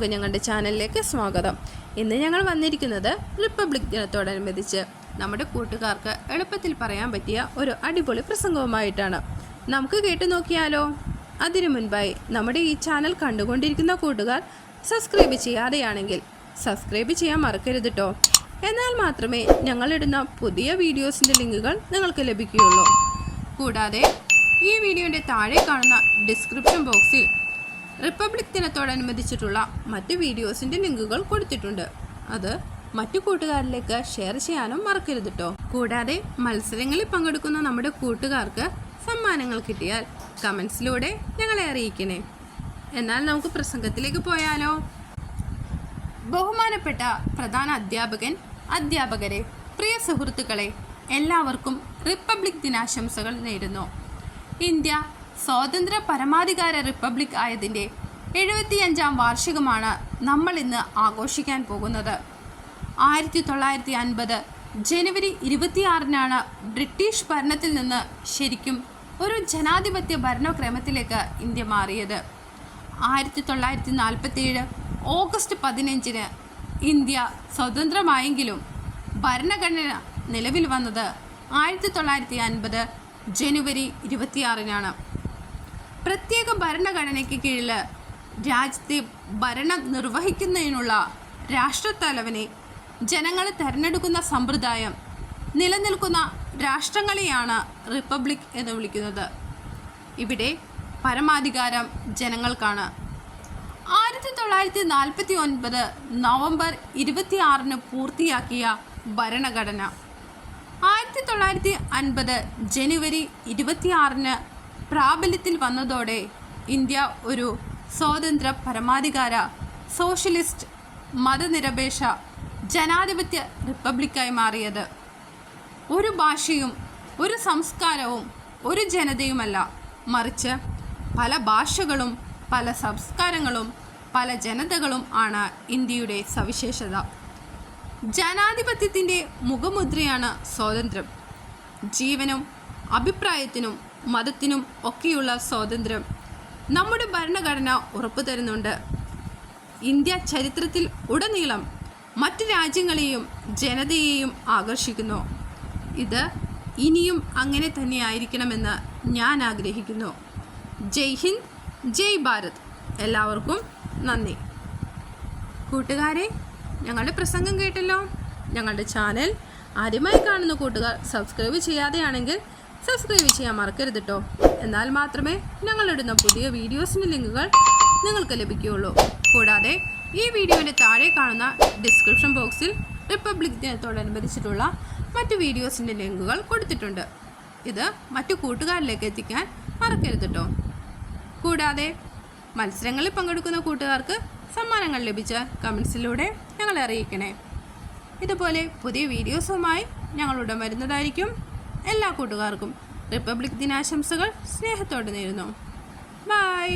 എല്ലാവർക്കും ഞങ്ങളുടെ ചാനലിലേക്ക് സ്വാഗതം. ഇന്ന് ഞങ്ങൾ വന്നിരിക്കുന്നത് റിപ്പബ്ലിക് ദിനത്തോടനുബന്ധിച്ച് നമ്മുടെ കൂട്ടുകാർക്ക് എളുപ്പത്തിൽ പറയാൻ പറ്റിയ ഒരു അടിപൊളി പ്രസംഗവുമായിട്ടാണ്. നമുക്ക് കേട്ടു നോക്കിയാലോ? അതിനു മുൻപായി നമ്മുടെ ഈ ചാനൽ കണ്ടുകൊണ്ടിരിക്കുന്ന കൂട്ടുകാർ സബ്സ്ക്രൈബ് ചെയ്യാതെയാണെങ്കിൽ സബ്സ്ക്രൈബ് ചെയ്യാൻ മറക്കരുത് കേട്ടോ. എന്നാൽ മാത്രമേ ഞങ്ങളിടുന്ന പുതിയ വീഡിയോസിൻ്റെ ലിങ്കുകൾ നിങ്ങൾക്ക് ലഭിക്കുകയുള്ളൂ. കൂടാതെ ഈ വീഡിയോയുടെ താഴെ കാണുന്ന ഡിസ്ക്രിപ്ഷൻ ബോക്സിൽ റിപ്പബ്ലിക് ദിനത്തോടനുബന്ധിച്ചിട്ടുള്ള മറ്റ് വീഡിയോസിൻ്റെ ലിങ്കുകൾ കൊടുത്തിട്ടുണ്ട്. അത് മറ്റു കൂട്ടുകാരിലേക്ക് ഷെയർ ചെയ്യാനും മറക്കരുത് കേട്ടോ. കൂടാതെ മത്സരങ്ങളിൽ പങ്കെടുക്കുന്ന നമ്മുടെ കൂട്ടുകാർക്ക് സമ്മാനങ്ങൾ കിട്ടിയാൽ കമൻസിലൂടെ ഞങ്ങളെ അറിയിക്കണേ. എന്നാൽ നമുക്ക് പ്രസംഗത്തിലേക്ക് പോയാലോ? ബഹുമാനപ്പെട്ട പ്രധാന അധ്യാപകരെ, പ്രിയ സുഹൃത്തുക്കളെ, എല്ലാവർക്കും റിപ്പബ്ലിക് ദിനാശംസകൾ നേരുന്നു. ഇന്ത്യ സ്വാതന്ത്ര്യ പരമാധികാര റിപ്പബ്ലിക് ആയതിൻ്റെ 75-ാം വാർഷികമാണ് നമ്മൾ ഇന്ന് ആഘോഷിക്കാൻ പോകുന്നത്. 1950 ജനുവരി 26-നാണ് ബ്രിട്ടീഷ് ഭരണത്തിൽ നിന്ന് ശരിക്കും ഒരു ജനാധിപത്യ ഭരണക്രമത്തിലേക്ക് ഇന്ത്യ മാറിയത്. 1947 ഓഗസ്റ്റ് 15-ന് ഇന്ത്യ സ്വതന്ത്രമായെങ്കിലും ഭരണഘടന നിലവിൽ വന്നത് 1950 ജനുവരി 26-നാണ്. പ്രത്യേക ഭരണഘടനയ്ക്ക് കീഴിൽ രാജ്യത്തെ ഭരണം നിർവഹിക്കുന്നതിനുള്ള രാഷ്ട്രത്തലവനെ ജനങ്ങൾ തിരഞ്ഞെടുക്കുന്ന സമ്പ്രദായം നിലനിൽക്കുന്ന രാഷ്ട്രങ്ങളെയാണ് റിപ്പബ്ലിക് എന്ന് വിളിക്കുന്നത്. ഇവിടെ പരമാധികാരം ജനങ്ങൾക്കാണ്. 1949 നവംബർ 26-ന് പൂർത്തിയാക്കിയ ഭരണഘടന 1950 ജനുവരി 26-ന് പ്രാബല്യത്തിൽ വന്നതോടെ ഇന്ത്യ ഒരു സ്വതന്ത്ര പരമാധികാര സോഷ്യലിസ്റ്റ് മതനിരപേക്ഷ ജനാധിപത്യ റിപ്പബ്ലിക്കായി മാറിയത്. ഒരു ഭാഷയും ഒരു സംസ്കാരവും ഒരു ജനതയുമല്ല, മറിച്ച് പല ഭാഷകളും പല സംസ്കാരങ്ങളും പല ജനതകളും ആണ് ഇന്ത്യയുടെ സവിശേഷത. ജനാധിപത്യത്തിൻ്റെ മുഖമുദ്രയാണ് സ്വാതന്ത്ര്യം. ജീവനും അഭിപ്രായത്തിനും മതത്തിനും ഒക്കെയുള്ള സ്വാതന്ത്ര്യം നമ്മുടെ ഭരണഘടന ഉറപ്പു തരുന്നുണ്ട്. ഇന്ത്യ ചരിത്രത്തിൽ ഉടനീളം മറ്റ് രാജ്യങ്ങളെയും ജനതയെയും ആകർഷിക്കുന്നു. ഇത് ഇനിയും അങ്ങനെ തന്നെയായിരിക്കണമെന്ന് ഞാൻ ആഗ്രഹിക്കുന്നു. ജയ് ഹിന്ദ്, ജയ് ഭാരത്. എല്ലാവർക്കും നന്ദി. കൂട്ടുകാരെ, ഞങ്ങളുടെ പ്രസംഗം കേട്ടല്ലോ. ഞങ്ങളുടെ ചാനൽ ആദ്യമായി കാണുന്ന കൂട്ടുകാർ സബ്സ്ക്രൈബ് ചെയ്യാതെയാണെങ്കിൽ സബ്സ്ക്രൈബ് ചെയ്യാൻ മറക്കരുത് കേട്ടോ. എന്നാൽ മാത്രമേ ഞങ്ങളിടുന്ന പുതിയ വീഡിയോസിൻ്റെ ലിങ്കുകൾ നിങ്ങൾക്ക് ലഭിക്കുകയുള്ളൂ. കൂടാതെ ഈ വീഡിയോയുടെ താഴെ കാണുന്ന ഡിസ്ക്രിപ്ഷൻ ബോക്സിൽ റിപ്പബ്ലിക് ദിനത്തോടനുബന്ധിച്ചിട്ടുള്ള മറ്റ് വീഡിയോസിൻ്റെ ലിങ്കുകൾ കൊടുത്തിട്ടുണ്ട്. ഇത് മറ്റു കൂട്ടുകാരിലേക്ക് എത്തിക്കാൻ മറക്കരുത് കേട്ടോ. കൂടാതെ മത്സരങ്ങളിൽ പങ്കെടുക്കുന്ന കൂട്ടുകാർക്ക് സമ്മാനങ്ങൾ ലഭിച്ച കമൻസിലൂടെ ഞങ്ങളെ അറിയിക്കണേ. ഇതുപോലെ പുതിയ വീഡിയോസുമായി ഞങ്ങളുടെ വരുന്നതായിരിക്കും. എല്ലാ കൂട്ടുകാർക്കും റിപ്പബ്ലിക് ദിനാശംസകൾ സ്നേഹത്തോടെ നേരുന്നു. ബൈ.